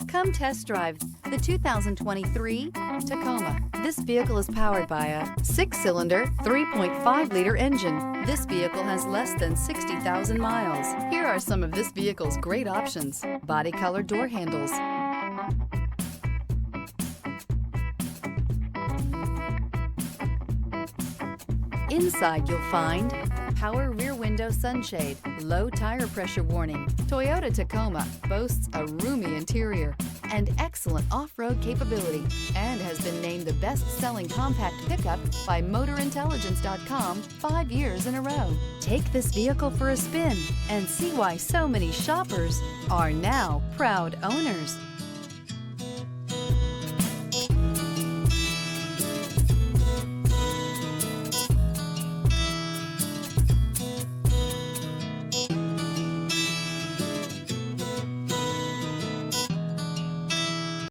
Come test drive the 2023 Tacoma. This vehicle is powered by a 6-cylinder, 3.5-liter engine. This vehicle has less than 60,000 miles. Here are some of this vehicle's great options: body color door handles, inside you'll find power rear window sunshade, low tire pressure warning. Toyota Tacoma boasts a roomy interior and excellent off-road capability, and has been named the best-selling compact pickup by MotorIntelligence.com 5 years in a row. Take this vehicle for a spin and see why so many shoppers are now proud owners.